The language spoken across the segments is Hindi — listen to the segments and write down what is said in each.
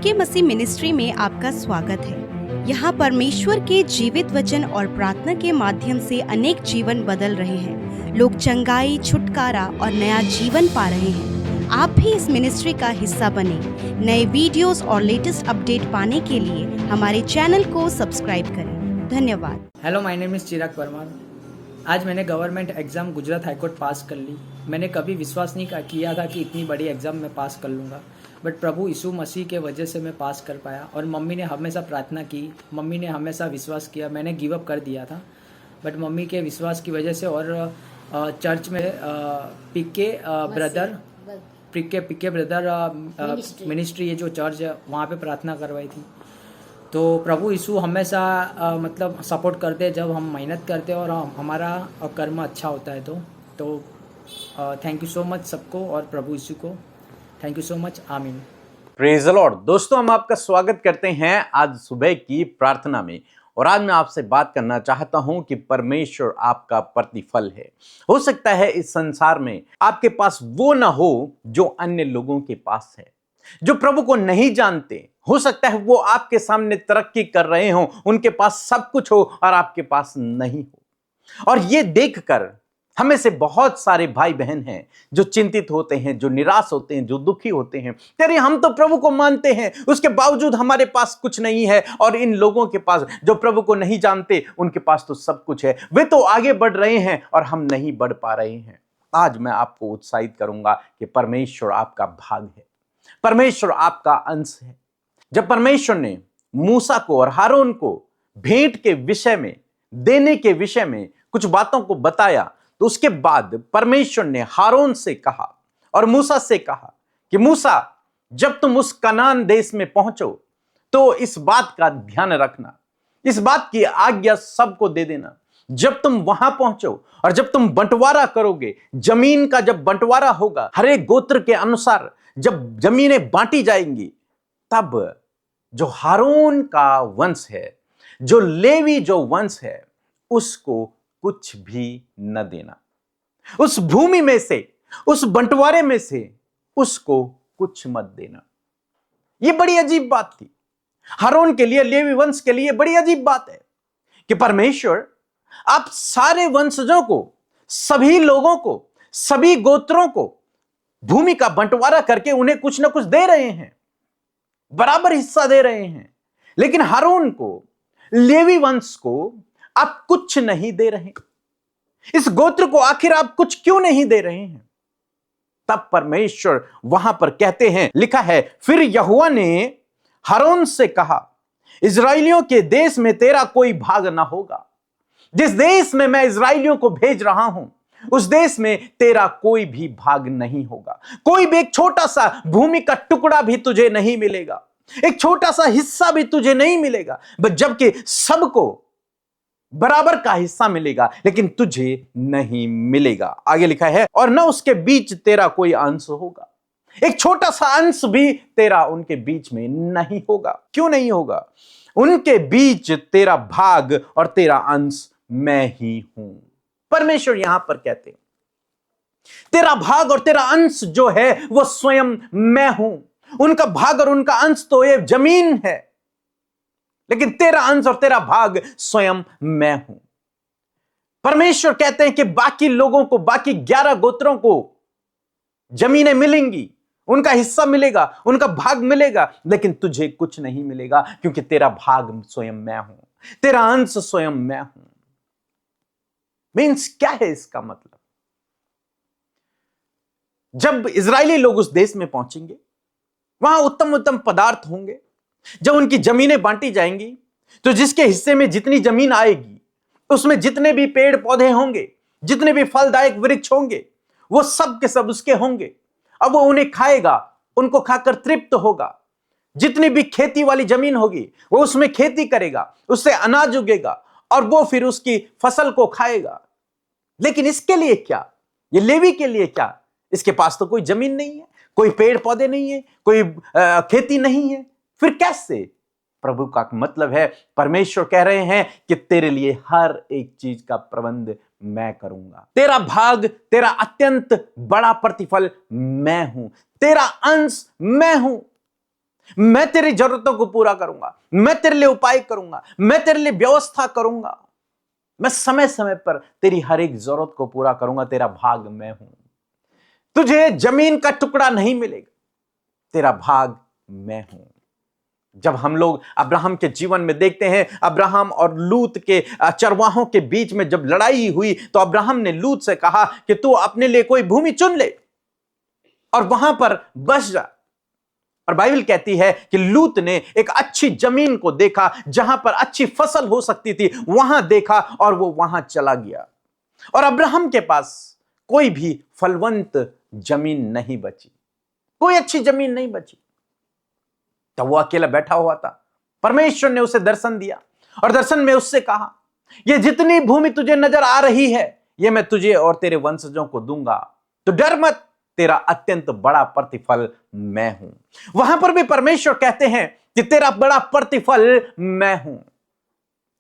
पीके मसीह मिनिस्ट्री में आपका स्वागत है। यहाँ परमेश्वर के जीवित वचन और प्रार्थना के माध्यम से अनेक जीवन बदल रहे हैं। लोग चंगाई, छुटकारा और नया जीवन पा रहे हैं। आप भी इस मिनिस्ट्री का हिस्सा बने। नए वीडियोस और लेटेस्ट अपडेट पाने के लिए हमारे चैनल को सब्सक्राइब करें। धन्यवाद। हेलो, माय नेम इज़ चिराग परमार। आज मैंने गवर्नमेंट एग्ज़ाम गुजरात हाईकोर्ट पास कर ली। मैंने कभी विश्वास नहीं किया था कि इतनी बड़ी एग्ज़ाम मैं पास कर लूँगा, बट प्रभु यीशु मसीह के वजह से मैं पास कर पाया। और मम्मी ने हमेशा प्रार्थना की, मम्मी ने हमेशा विश्वास किया। मैंने गिव अप कर दिया था, बट मम्मी के विश्वास की वजह से और चर्च में पीके ब्रदर मिनिस्ट्री, ये जो चर्च है वहाँ पे प्रार्थना करवाई थी। तो प्रभु यीशु हमेशा मतलब सपोर्ट करते हैं जब हम मेहनत करते हैं और हमारा कर्म अच्छा होता है। तो थैंक यू सो मच सबको और प्रभु यीशु को थैंक यू सो मच। आमीन। Praise the Lord. दोस्तों, हम आपका स्वागत करते हैं आज सुबह की प्रार्थना में। और आज मैं आपसे बात करना चाहता हूं कि परमेश्वर आपका प्रतिफल है। हो सकता है इस संसार में आपके पास वो ना हो जो अन्य लोगों के पास है, जो प्रभु को नहीं जानते। हो सकता है वो आपके सामने तरक्की कर रहे हो, उनके पास सब कुछ हो और आपके पास नहीं हो। और ये देखकर हमें से बहुत सारे भाई बहन हैं जो चिंतित होते हैं, जो निराश होते हैं, जो दुखी होते हैं। तेरे हम तो प्रभु को मानते हैं, उसके बावजूद हमारे पास कुछ नहीं है। और इन लोगों के पास जो प्रभु को नहीं जानते, उनके पास तो सब कुछ है। वे तो आगे बढ़ रहे हैं और हम नहीं बढ़ पा रहे हैं। आज मैं आपको उत्साहित करूंगा कि परमेश्वर आपका भाग है, परमेश्वर आपका अंश है। जब परमेश्वर ने मूसा को और हारून को भेंट के विषय में, देने के विषय में कुछ बातों को बताया, तो उसके बाद परमेश्वर ने हारून से कहा और मूसा से कहा कि मूसा, जब तुम उस कनान देश में पहुंचो तो इस बात का ध्यान रखना, इस बात की आज्ञा सबको दे देना। जब तुम वहां पहुंचो और जब तुम बंटवारा करोगे, जमीन का जब बंटवारा होगा, हर एक गोत्र के अनुसार जब जमीनें बांटी जाएंगी, तब जो हारून का वंश है, जो लेवी जो वंश है, उसको कुछ भी न देना। उस भूमि में से, उस बंटवारे में से उसको कुछ मत देना। यह बड़ी अजीब बात थी हारून के लिए, लेवी वंश के लिए। बड़ी अजीब बात है कि परमेश्वर आप सारे वंशजों को, सभी लोगों को, सभी गोत्रों को भूमि का बंटवारा करके उन्हें कुछ ना कुछ दे रहे हैं, बराबर हिस्सा दे रहे हैं। लेकिन हारून को, लेवी वंश को आप कुछ नहीं दे रहे। इस गोत्र को आखिर आप कुछ क्यों नहीं दे रहे हैं? तब परमेश्वर वहां पर कहते हैं, लिखा है, फिर यहोवा ने हारून से कहा, इस्राएलियों के देश में तेरा कोई भाग ना होगा। जिस देश में मैं इस्राएलियों को भेज रहा हूं, उस देश में तेरा कोई भी भाग नहीं होगा। कोई भी एक छोटा सा भूमि का टुकड़ा भी तुझे नहीं मिलेगा, एक छोटा सा हिस्सा भी तुझे नहीं मिलेगा, जबकि सबको बराबर का हिस्सा मिलेगा, लेकिन तुझे नहीं मिलेगा। आगे लिखा है, और न उसके बीच तेरा कोई अंश होगा। एक छोटा सा अंश भी तेरा उनके बीच में नहीं होगा। क्यों नहीं होगा? उनके बीच तेरा भाग और तेरा अंश मैं ही हूं। परमेश्वर यहां पर कहते हैं, तेरा भाग और तेरा अंश जो है वो स्वयं मैं हूं। उनका भाग और उनका अंश तो ये जमीन है, लेकिन तेरा अंश और तेरा भाग स्वयं मैं हूं। परमेश्वर कहते हैं कि बाकी लोगों को, बाकी 11 गोत्रों को जमीनें मिलेंगी, उनका हिस्सा मिलेगा, उनका भाग मिलेगा, लेकिन तुझे कुछ नहीं मिलेगा, क्योंकि तेरा भाग स्वयं मैं हूं, तेरा अंश स्वयं मैं हूं। मीन्स क्या है इसका मतलब? जब इजरायली लोग उस देश में पहुंचेंगे, वहां उत्तम उत्तम पदार्थ होंगे। जब उनकी जमीनें बांटी जाएंगी, तो जिसके हिस्से में जितनी जमीन आएगी, उसमें जितने भी पेड़ पौधे होंगे, जितने भी फलदायक वृक्ष होंगे, वो सब के सब उसके होंगे। अब वो उन्हें खाएगा, उनको खाकर तृप्त होगा। जितनी भी खेती वाली जमीन होगी, वो उसमें खेती करेगा, उससे अनाज उगेगा और वो फिर उसकी फसल को खाएगा। लेकिन इसके लिए क्या? ये लेवी के लिए क्या? इसके पास तो कोई जमीन नहीं है, कोई पेड़ पौधे नहीं है, कोई खेती नहीं है। फिर कैसे? प्रभु का मतलब है, परमेश्वर कह रहे हैं कि तेरे लिए हर एक चीज का प्रबंध मैं करूंगा। तेरा भाग, तेरा अत्यंत बड़ा प्रतिफल मैं हूं, तेरा अंश मैं हूं। मैं तेरी जरूरतों को पूरा करूंगा, मैं तेरे लिए उपाय करूंगा, मैं तेरे लिए व्यवस्था करूंगा, मैं समय समय पर तेरी हर एक जरूरत को पूरा करूंगा। तेरा भाग मैं हूं। तुझे जमीन का टुकड़ा नहीं मिलेगा, तेरा भाग मैं हूं। जब हम लोग अब्राहम के जीवन में देखते हैं, अब्राहम और लूत के चरवाहों के बीच में जब लड़ाई हुई तो अब्राहम ने लूत से कहा कि तू अपने लिए कोई भूमि चुन ले और वहां पर बस जा। और बाइबल कहती है कि लूत ने एक अच्छी जमीन को देखा जहां पर अच्छी फसल हो सकती थी, वहां देखा और वो वहां चला गया। और अब्राहम के पास कोई भी फलवंत जमीन नहीं बची, कोई अच्छी जमीन नहीं बची। तो वो अकेला बैठा हुआ था। परमेश्वर ने उसे दर्शन दिया और दर्शन में उससे कहा, ये जितनी भूमि तुझे नजर आ रही है ये मैं तुझे और तेरे वंशजों को दूंगा, तो डर मत, तेरा अत्यंत बड़ा प्रतिफल मैं हूं। वहां पर भी परमेश्वर कहते हैं कि तेरा बड़ा प्रतिफल मैं हूं।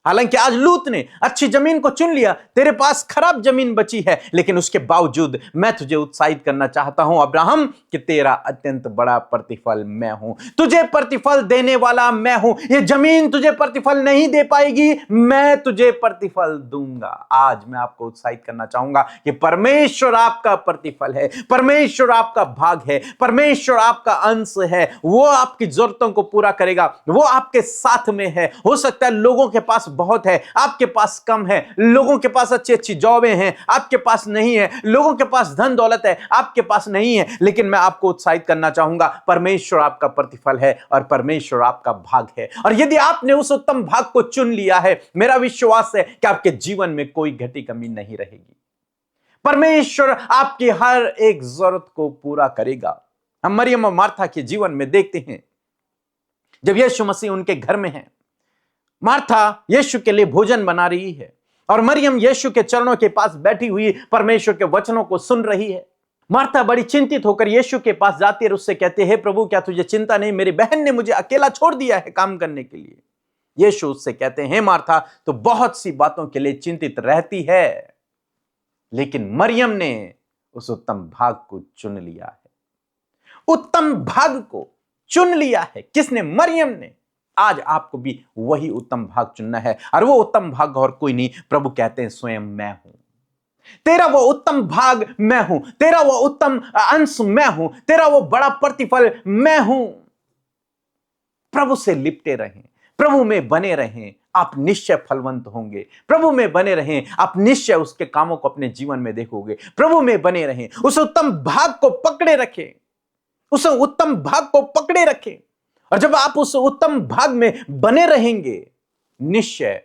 हालांकि आज लूत ने अच्छी जमीन को चुन लिया, तेरे पास खराब जमीन बची है, लेकिन उसके बावजूद मैं तुझे उत्साहित करना चाहता हूं अब्राहम कि तेरा अत्यंत बड़ा प्रतिफल मैं हूं। तुझे प्रतिफल देने वाला मैं हूं। ये जमीन तुझे प्रतिफल नहीं दे पाएगी, मैं तुझे प्रतिफल दूंगा। आज मैं आपको उत्साहित करना चाहूंगा कि परमेश्वर आपका प्रतिफल है, परमेश्वर आपका भाग है, परमेश्वर आपका अंश है। वो आपकी जरूरतों को पूरा करेगा, वो आपके साथ में है। हो सकता है लोगों के पास बहुत है, आपके पास कम है। लोगों के पास अच्छी अच्छी जॉबें हैं, आपके पास नहीं है। लोगों के पास धन दौलत है, आपके पास नहीं है। लेकिन मैं आपको उत्साहित करना चाहूंगा, परमेश्वर आपका प्रतिफल है और परमेश्वर आपका भाग है। और यदि आपने उस उत्तम भाग को चुन लिया है, मेरा विश्वास है कि आपके जीवन में कोई घटी कमी नहीं रहेगी। परमेश्वर आपकी हर एक जरूरत को पूरा करेगा। हम मरियम और मार्था के जीवन में देखते हैं, जब यीशु मसीह उनके घर में है, मार्था यीशु के लिए भोजन बना रही है और मरियम यीशु के चरणों के पास बैठी हुई परमेश्वर के वचनों को सुन रही है। मार्था बड़ी चिंतित होकर यीशु के पास जाती है और उससे कहती है, प्रभु क्या तुझे चिंता नहीं, मेरी बहन ने मुझे अकेला छोड़ दिया है काम करने के लिए। यीशु उससे कहते हैं, मार्था तो बहुत सी बातों के लिए चिंतित रहती है, लेकिन मरियम ने उस उत्तम भाग को चुन लिया है। उत्तम भाग को चुन लिया है किसने? मरियम ने। आज आपको भी वही उत्तम भाग चुनना है और वो उत्तम भाग और कोई नहीं, प्रभु कहते हैं स्वयं मैं हूं। तेरा वो उत्तम भाग मैं हूं, तेरा वो उत्तम अंश मैं हूं, तेरा वो बड़ा प्रतिफल मैं हूं। प्रभु से लिपटे रहें, प्रभु में बने रहें, आप निश्चय फलवंत होंगे। प्रभु में बने रहें, आप निश्चय उसके कामों को अपने जीवन में देखोगे। प्रभु में बने रहें, उस उत्तम भाग को पकड़े रखें, उस उत्तम भाग को पकड़े रखें। और जब आप उस उत्तम भाग में बने रहेंगे, निश्चय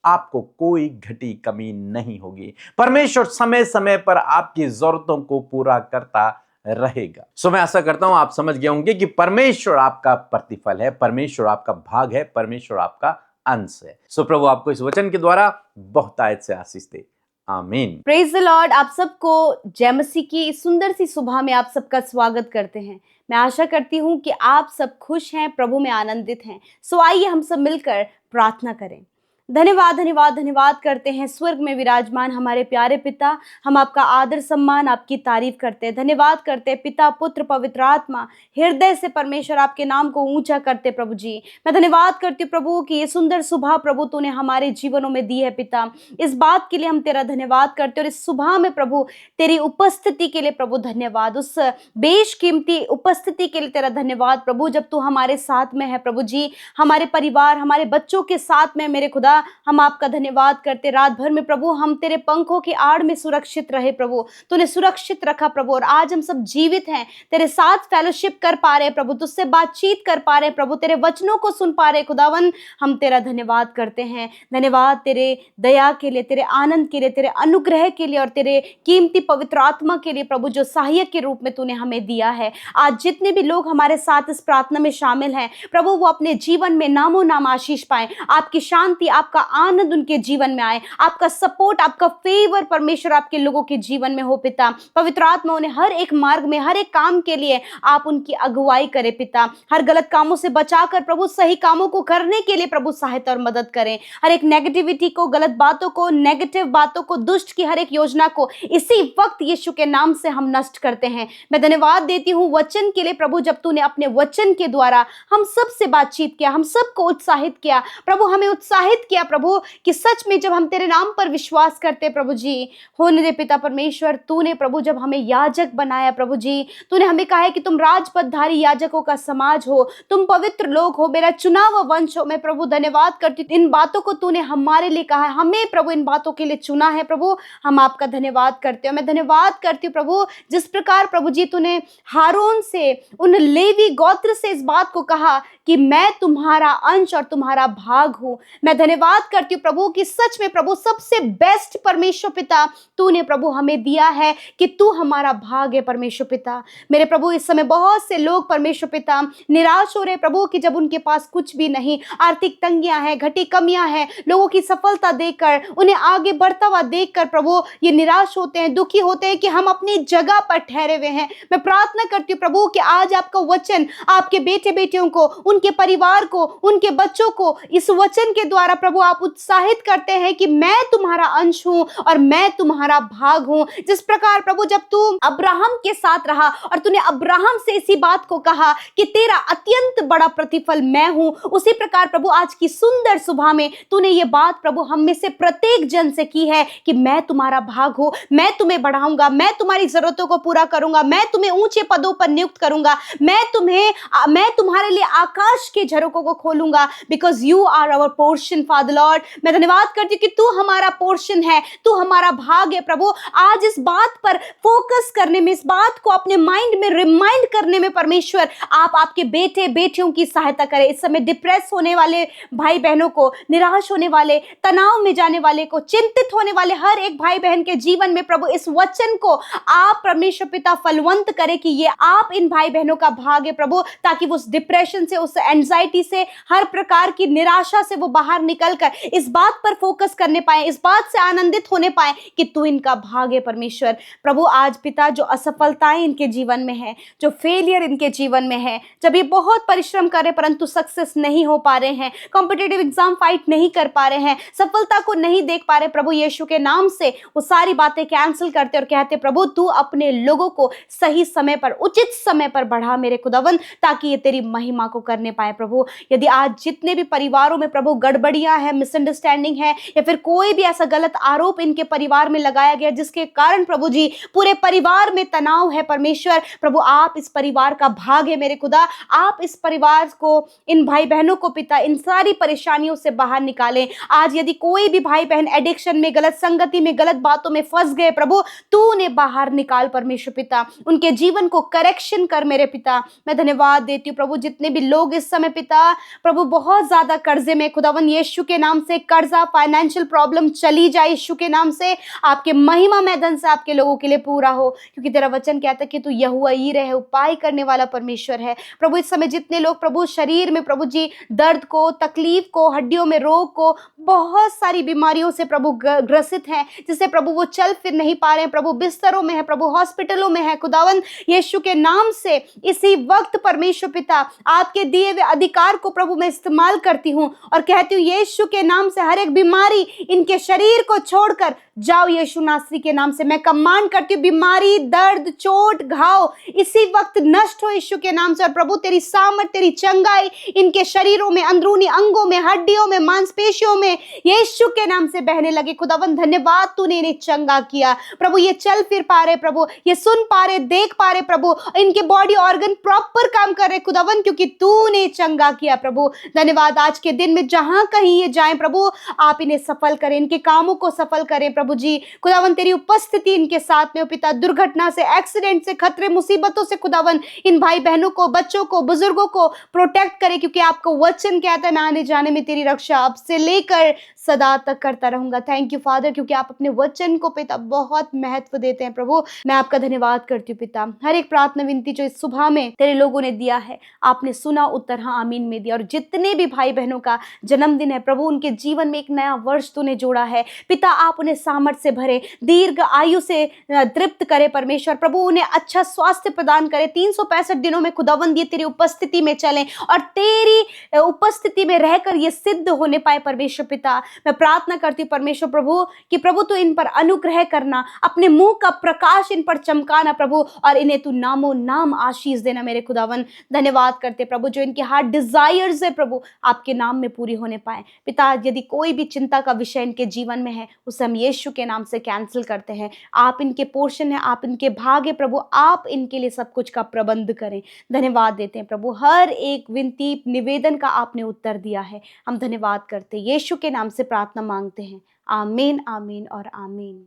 आपको कोई घटी कमी नहीं होगी। परमेश्वर समय समय पर आपकी जरूरतों को पूरा करता रहेगा। सो मैं आशा करता हूं आप समझ गए होंगे कि परमेश्वर आपका प्रतिफल है, परमेश्वर आपका भाग है, परमेश्वर आपका अंश है। सो प्रभु आपको इस वचन के द्वारा बहुत आयत से आशीष दे। आमीन। Praise the Lord. आप सबको जय मसीह की इस सुंदर सी सुबह में आप सबका स्वागत करते हैं। मैं आशा करती हूँ कि आप सब खुश हैं, प्रभु में आनंदित हैं। सो आइए हम सब मिलकर प्रार्थना करें। धन्यवाद धन्यवाद धन्यवाद करते हैं स्वर्ग में विराजमान हमारे प्यारे पिता। हम आपका आदर सम्मान, आपकी तारीफ करते हैं। धन्यवाद करते हैं पिता, पुत्र, पवित्र आत्मा। हृदय से परमेश्वर आपके नाम को ऊंचा करते प्रभु जी। मैं धन्यवाद करती हूँ प्रभु कि ये सुंदर सुबह प्रभु तूने हमारे जीवनों में दी है पिता। इस बात के लिए हम तेरा धन्यवाद करते हैं और इस सुबह में प्रभु तेरी उपस्थिति के लिए प्रभु धन्यवाद। उस बेशकीमती उपस्थिति के लिए तेरा धन्यवाद प्रभु, जब तू हमारे साथ में है प्रभु जी, हमारे परिवार, हमारे बच्चों के साथ में मेरे खुदा, हम आपका धन्यवाद करते। रात भर में प्रभु हम तेरे पंखों की आड़ में सुरक्षित रहे प्रभु, तूने सुरक्षित रखा प्रभु। और आज हम सब जीवित हैं, तेरे साथ फेलोशिप कर पा रहे प्रभु, तुझसे बातचीत कर पा रहे प्रभु, तेरे वचनों को सुन पा रहे खुदावन। हम तेरा धन्यवाद करते हैं। धन्यवाद तेरे दया के लिए, तेरे आनंद के लिए, तेरे अनुग्रह के लिए और तेरे कीमती पवित्र आत्मा के लिए प्रभु, जो सहायक के रूप में तूने हमें दिया है। आज जितने भी लोग हमारे साथ इस प्रार्थना में शामिल हैं प्रभु, वो अपने जीवन में नामो नाम आशीष पाएं। आपकी शांति, आपका आनंद उनके जीवन में आए, आपका सपोर्ट, आपका फेवर परमेश्वर आपके लोगों के जीवन में हो पिता। पवित्र आत्मा उन्हें हर एक मार्ग में, हर एक काम के लिए आप उनकी अगुवाई करें पिता। हर गलत कामों से बचाकर प्रभु सही कामों को करने के लिए प्रभु सहायता और मदद करें। हर एक नेगेटिविटी को, गलत बातों को, नेगेटिव बातों को, दुष्ट की हर एक योजना को इसी वक्त यीशु के नाम से हम नष्ट करते हैं। मैं धन्यवाद देती हूँ वचन के लिए प्रभु, जब तूने अपने वचन के द्वारा हम सब से बातचीत किया, हम सबको उत्साहित किया प्रभु, हमें उत्साहित किया प्रभु कि सच में जब हम तेरे नाम पर विश्वास करते प्रभु जी, होने दे पिता परमेश्वर, तूने प्रभु जब हमें याजक बनाया प्रभु जी, तूने हमें कहा है कि तुम राजपदधारी याजकों का समाज हो, तुम पवित्र लोग हो, मेरा चुना हुआ वंश हो। मैं प्रभु धन्यवाद करती हूँ इन बातों को तूने हमारे लिए कहा है, हमें प्रभु इन बातों के लिए चुना है प्रभु, हम आपका धन्यवाद करते हो। मैं धन्यवाद करती हूँ प्रभु, जिस प्रकार प्रभु जी तूने हारून से, उन लेवी गोत्र से इस बात को कहा कि मैं तुम्हारा अंश और तुम्हारा भाग हूं। मैं धन्यवाद करती हूँ प्रभु कि सच में प्रभु सबसे बेस्ट परमेश्वर पिता तूने प्रभु हमें दिया है कि तू हमारा भाग है परमेश्वर पिता। मेरे प्रभु इस समय बहुत से लोग परमेश्वर पिता निराश हो रहे प्रभु कि जब उनके पास कुछ भी नहीं, आर्थिक तंगियां हैं, घटी कमियां हैं, लोगों की सफलता देखकर, उन्हें आगे बढ़ता हुआ देखकर प्रभु ये निराश होते हैं, दुखी होते हैं कि हम अपनी जगह पर ठहरे हुए हैं। मैं प्रार्थना करती हूँ प्रभु कि आज आपका वचन आपके बेटे बेटियों को, उनके परिवार को, उनके बच्चों को इस वचन के द्वारा प्रभु आप उत्साहित करते हैं कि मैं तुम्हारा अंश हूं और मैं तुम्हारा भाग हूं। जिस प्रकार प्रभु जब तू अब्राहम के साथ रहा और तूने अब्राहम से इसी बात को कहा कि तेरा अत्यंत बड़ा प्रतिफल मैं हूं, उसी प्रकार प्रभु आज की सुंदर सुबह में तूने ये बात प्रभु हम में से प्रत्येक जन से की है कि मैं तुम्हारा भाग हूं, मैं तुम्हें बढ़ाऊंगा, मैं तुम्हारी जरूरतों को पूरा करूंगा, मैं तुम्हें ऊंचे पदों पर नियुक्त करूंगा, मैं तुम्हारे लिए आकाश के झरोकों को खोलूंगा, because you are our portion father lord. मैं धन्यवाद करती हूँ कि तू हमारा पोर्शन है, तू हमारा भाग है प्रभु। आज इस बात पर फोकस करने में, इस बात को अपने माइंड में रिमाइंड करने में परमेश्वर आप आपके बेटे बेटियों की सहायता करें। इस समय डिप्रेस होने वाले भाई बहनों को, निराश होने वाले, तनाव में जाने वाले को, चिंतित होने वाले हर एक भाई बहन के जीवन में प्रभु इस वचन को आप परमेश्वर पिता फलवंत करें कि ये आप इन भाई बहनों का भाग है प्रभु, ताकि वो उस डिप्रेशन से, उस एंजाइटी से, हर प्रकार की निराशा से वो बाहर निकलकर इस बात पर फोकस करने पाए, इस बात से आनंदित होने पाए कि तू इनका भाग है परमेश्वर। प्रभु आज पिता जो असफलताएं इनके जीवन में है, जो फेलियर इनके जीवन में है, जब ये बहुत परिश्रम कर रहे परंतु सक्सेस नहीं हो पा रहे हैं, कॉम्पिटिटिव एग्जाम फाइट नहीं कर पा रहे हैं, सफलता को नहीं देख पा रहे, प्रभु यीशु के नाम से वो सारी बातें कैंसिल करते और कहते प्रभु तू अपने लोगों को सही समय पर, उचित समय पर बढ़ा मेरे खुदावन, ताकि ये तेरी महिमा को करने पाए प्रभु। यदि आज जितने भी परिवारों में प्रभु गड़बड़ियां हैं, मिसअंडरस्टैंडिंग है, या फिर कोई भी ऐसा गलत आरोप इनके परिवार में लगाया गया जिसके कारण प्रभु जी पूरे परिवार में तनाव है परमेश्वर, प्रभु आप इस परिवार का भाग है मेरे खुदा, आप इस परिवार को, इन भाई बहनों को पिता इन सारी परेशानियों से बाहर निकालें। आज यदि कोई भी भाई बहन एडिक्शन में, गलत संगति में, गलत बातों में फंस गए प्रभु, तू उन्हें बाहर निकाल परमेश्वर पिता, उनके जीवन को करेक्शन कर मेरे पिता। मैं धन्यवाद देती हूँ प्रभु जितने भी लोग इस समय पिता प्रभु बहुत ज्यादा कर्जे में, खुदावन यीशु के नाम से कर्जा, फाइनेंशियल प्रॉब्लम चली जाए यीशु के नाम से, आपके महिमा मैदान से आपके लोगों के लिए पूरा हो, क्योंकि तेरा वचन कहता है कि तू यहोवा यीरे है, उपाय करने वाला परमेश्वर है। प्रभु इस समय जितने लोग प्रभु शरीर में प्रभु जी दर्द को, तकलीफ को, हड्डियों में रोग को, बहुत सारी बीमारियों से प्रभु ग्रसित हैं, जिससे प्रभु वो चल फिर नहीं पा रहे हैं, प्रभु बिस्तरों में है, प्रभु हॉस्पिटलों में है, खुदावन यीशु के नाम से इसी वक्त परमेश्वर पिता आपके दिए हुए अधिकार को प्रभु मैं इस्तेमाल करती हूँ और कहती हूँ यीशु के नाम से हर एक बीमारी इनके शरीर को छोड़कर जाओ यीशु नासरी के नाम से। मैं कमांड करती हूँ बीमारी, दर्द, चोट, घाव इसी वक्त नष्ट हो यीशु के नाम से, और प्रभु तेरी सामर्थ, तेरी चंगाई इनके शरीरों में, अंदरूनी अंगों में, हड्डियों में, मांसपेशियों में यीशु के नाम से बहने लगे। खुदावन धन्यवाद तूने इन्हें चंगा किया प्रभु, ये चल फिर पा रहे प्रभु, ये सुन पा रहे, देख पा रहे प्रभु, इनके बॉडी ऑर्गन प्रॉपर काम कर रहे खुदावन, क्योंकि तूने चंगा किया प्रभु। धन्यवाद आज के दिन में जहां कहीं ये जाएं प्रभु आप इन्हें सफल करें, इनके कामों को सफल करें प्रभु जी। खुदावन तेरी उपस्थिति इनके साथ में हो पिता, दुर्घटना से, एक्सीडेंट से, खतरे मुसीबतों से खुदावन इन भाई बहनों को, बच्चों को, बुजुर्गों को प्रोटेक्ट करे, क्योंकि आपका वचन कहता है मैं आने जाने में तेरी रक्षा अब से लेकर सदा तक करता रहूंगा। थैंक यू फादर, क्योंकि आप अपने वचन को पिता बहुत महत्व देते हैं प्रभु। मैं आपका धन्यवाद करती हूँ पिता। हर एक प्रार्थना विनती जो इस सुबह में तेरे लोगों ने दिया है, आपने सुना, उत्तर हाँ आमीन में दिया। और जितने भी भाई बहनों का जन्मदिन है प्रभु, उनके जीवन में एक नया वर्ष तूने जोड़ा है पिता, आप उन्हें सामर्थ्य से भरे, दीर्घ आयु से तृप्त करे परमेश्वर प्रभु, उन्हें अच्छा स्वास्थ्य प्रदान करे। 365 दिनों में खुदावंद ये तेरी उपस्थिति में चलें और तेरी उपस्थिति में रहकर ये सिद्ध होने पाए परमेश्वर पिता। मैं प्रार्थना करती हूँ परमेश्वर प्रभु कि प्रभु तू इन पर अनुग्रह करना, अपने मुंह का प्रकाश इन पर चमकाना प्रभु, और इन्हें तू नामो नाम आशीष देना मेरे खुदावन। धन्यवाद करते प्रभु, जो इनके हार्ट डिजायर्स है प्रभु आपके नाम में पूरी होने पाए पिता। यदि कोई भी चिंता का विषय इनके जीवन में है, उसे हम यीशु के नाम से कैंसिल करते हैं। आप इनके पोर्शन है, आप इनके भाग है प्रभु, आप इनके लिए सब कुछ का प्रबंध करें। धन्यवाद देते हैं प्रभु, हर एक विनती निवेदन का आपने उत्तर दिया है। हम धन्यवाद करते हैं, यीशु के नाम से प्रार्थना मांगते हैं। आमीन, आमीन और आमीन।